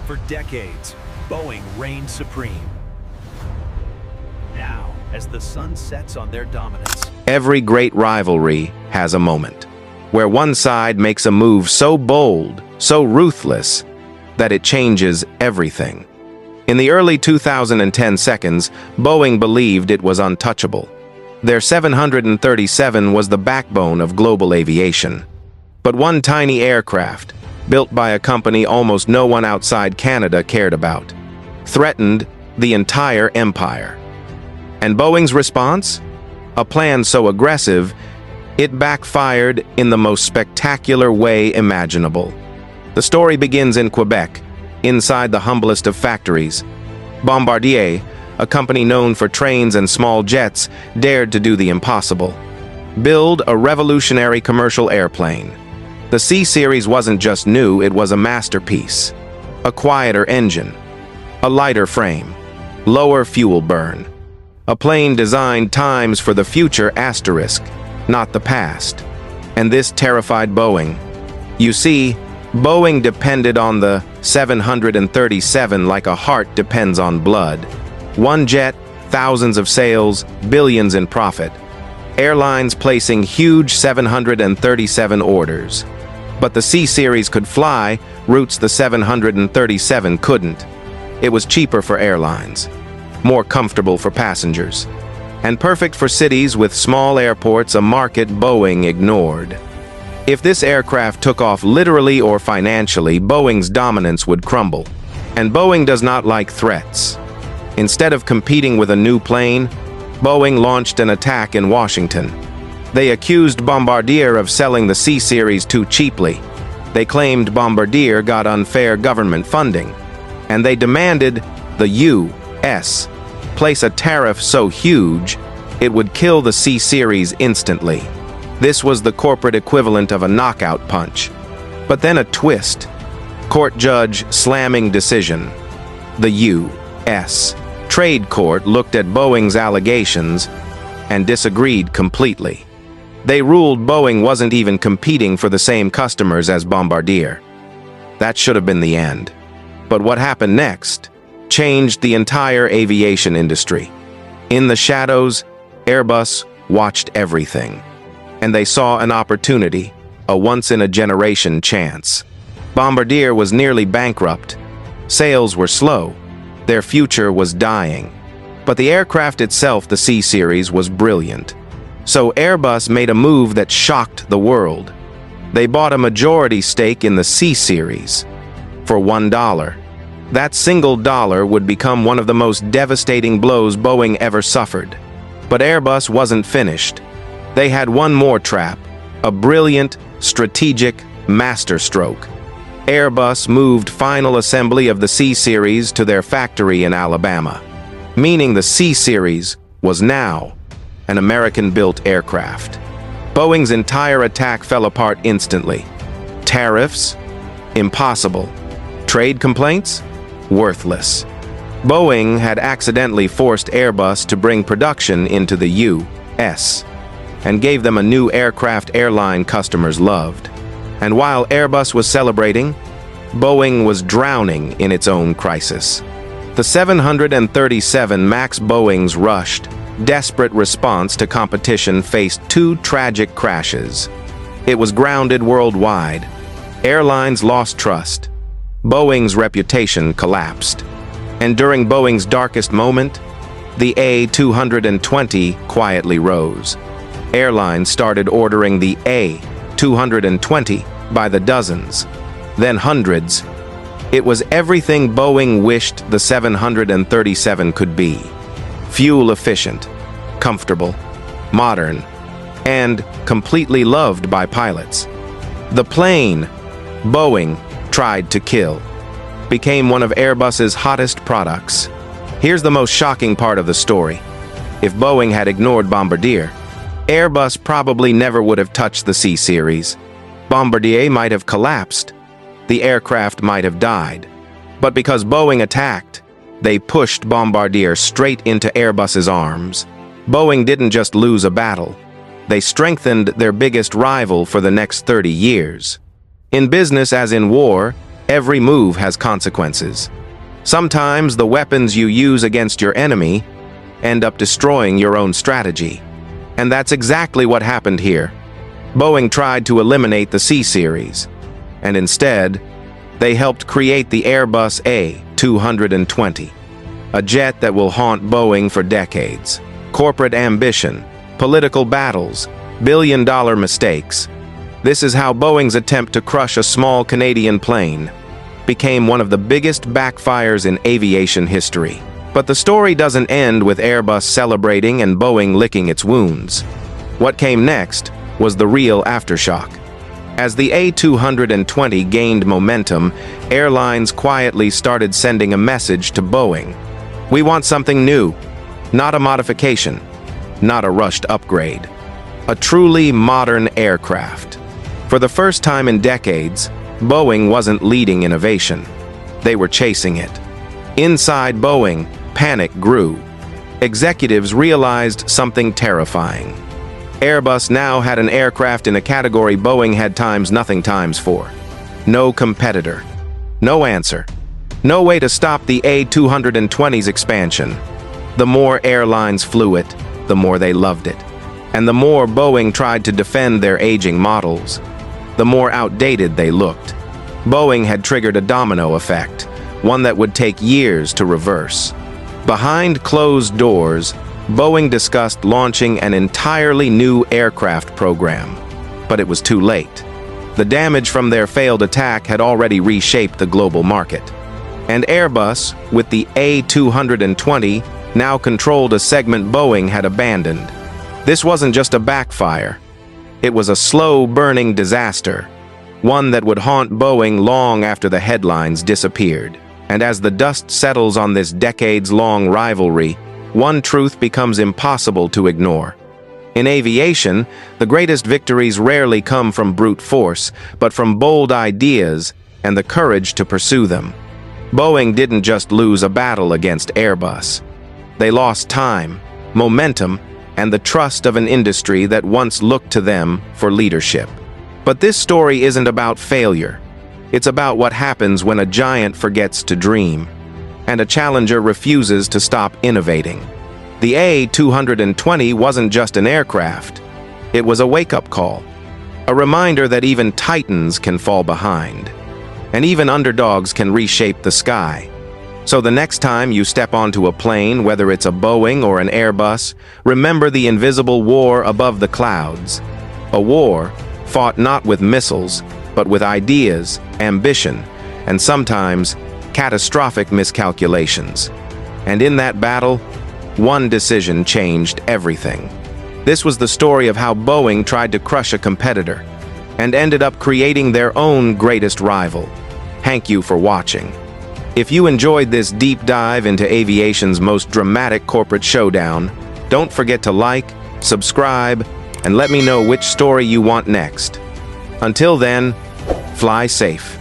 For decades, Boeing reigned supreme. Now, as the sun sets on their dominance, Every great rivalry has a moment where one side makes a move so bold, so ruthless, that it changes everything. In the early 2010 seconds, Boeing believed it was untouchable. Their 737 was the backbone of global aviation. But one tiny aircraft, built by a company almost no one outside Canada cared about, threatened the entire empire. And Boeing's response? A plan so aggressive, it backfired in the most spectacular way imaginable. The story begins in Quebec, inside the humblest of factories. Bombardier, a company known for trains and small jets, dared to do the impossible: build a revolutionary commercial airplane. The CSeries wasn't just new, it was a masterpiece. A quieter engine, a lighter frame, lower fuel burn. A plane designed times for the future asterisk, not the past. And this terrified Boeing. You see, Boeing depended on the 737 like a heart depends on blood. One jet, thousands of sales, billions in profit. Airlines placing huge 737 orders. But the CSeries could fly, routes the 737 couldn't. It was cheaper for airlines, more comfortable for passengers, and perfect for cities with small airports, a market Boeing ignored. If this aircraft took off literally or financially, Boeing's dominance would crumble. And Boeing does not like threats. Instead of competing with a new plane, Boeing launched an attack in Washington. They accused Bombardier of selling the CSeries too cheaply. They claimed Bombardier got unfair government funding. And they demanded the U.S. place a tariff so huge it would kill the CSeries instantly. This was the corporate equivalent of a knockout punch. But then a twist. Court judge slamming decision. The U.S. Trade Court looked at Boeing's allegations and disagreed completely. They ruled Boeing wasn't even competing for the same customers as Bombardier. That should have been the end. But what happened next changed the entire aviation industry. In the shadows, Airbus watched everything. And they saw an opportunity, a once-in-a-generation chance. Bombardier was nearly bankrupt. Sales were slow. Their future was dying. But the aircraft itself, the CSeries, was brilliant. So Airbus made a move that shocked the world. They bought a majority stake in the CSeries for $1. That single dollar would become one of the most devastating blows Boeing ever suffered. But Airbus wasn't finished. They had one more trap, a brilliant, strategic masterstroke. Airbus moved final assembly of the CSeries to their factory in Alabama, meaning the CSeries was now an American-built aircraft. Boeing's entire attack fell apart instantly. Tariffs? Impossible. Trade complaints? Worthless. Boeing had accidentally forced Airbus to bring production into the U.S. and gave them a new aircraft airline customers loved. And while Airbus was celebrating, Boeing was drowning in its own crisis. The 737 MAX Boeing's rushed, desperate response to competition faced two tragic crashes. It was grounded worldwide. Airlines lost trust. Boeing's reputation collapsed. And during Boeing's darkest moment, the A220 quietly rose. Airlines started ordering the A220 by the dozens, then hundreds. It was everything Boeing wished the 737 could be. Fuel efficient, comfortable, modern, and completely loved by pilots. The plane Boeing tried to kill became one of Airbus's hottest products. Here's the most shocking part of the story. If Boeing had ignored Bombardier, Airbus probably never would have touched the CSeries. Bombardier might have collapsed. The aircraft might have died. But because Boeing attacked, they pushed Bombardier straight into Airbus's arms. Boeing didn't just lose a battle. They strengthened their biggest rival for the next 30 years. In business as in war, Every move has consequences. Sometimes the weapons you use against your enemy end up destroying your own strategy. And that's exactly what happened here. Boeing tried to eliminate the CSeries, and instead, they helped create the Airbus A220, a jet that will haunt Boeing for decades. Corporate ambition, political battles, billion-dollar mistakes. This is how Boeing's attempt to crush a small Canadian plane became one of the biggest backfires in aviation history. But the story doesn't end with Airbus celebrating and Boeing licking its wounds. What came next was the real aftershock. As the A220 gained momentum, airlines quietly started sending a message to Boeing. We want something new, not a modification, not a rushed upgrade. A truly modern aircraft. For the first time in decades, Boeing wasn't leading innovation. They were chasing it. Inside Boeing, panic grew. Executives realized something terrifying. Airbus now had an aircraft in a category Boeing had nothing times 4. No competitor. No answer. No way to stop the A220's expansion. The more airlines flew it, the more they loved it. And the more Boeing tried to defend their aging models, the more outdated they looked. Boeing had triggered a domino effect, one that would take years to reverse. Behind closed doors, Boeing discussed launching an entirely new aircraft program, but it was too late. The damage from their failed attack had already reshaped the global market. And Airbus, with the A220, now controlled a segment Boeing had abandoned. This wasn't just a backfire. It was a slow-burning disaster, one that would haunt Boeing long after the headlines disappeared. And as the dust settles on this decades-long rivalry, one truth becomes impossible to ignore. In aviation, the greatest victories rarely come from brute force, but from bold ideas and the courage to pursue them. Boeing didn't just lose a battle against Airbus. They lost time, momentum, and the trust of an industry that once looked to them for leadership. But this story isn't about failure. It's about what happens when a giant forgets to dream, and a challenger refuses to stop innovating. The A220 wasn't just an aircraft. It was a wake-up call, a reminder that even titans can fall behind, and even underdogs can reshape the sky. So the next time you step onto a plane, whether it's a Boeing or an Airbus, remember the invisible war above the clouds. A war fought not with missiles, but with ideas, ambition, and sometimes catastrophic miscalculations. And in that battle, one decision changed everything. This was the story of how Boeing tried to crush a competitor and ended up creating their own greatest rival. Thank you for watching. If you enjoyed this deep dive into aviation's most dramatic corporate showdown, don't forget to like, subscribe, and let me know which story you want next. Until then, fly safe.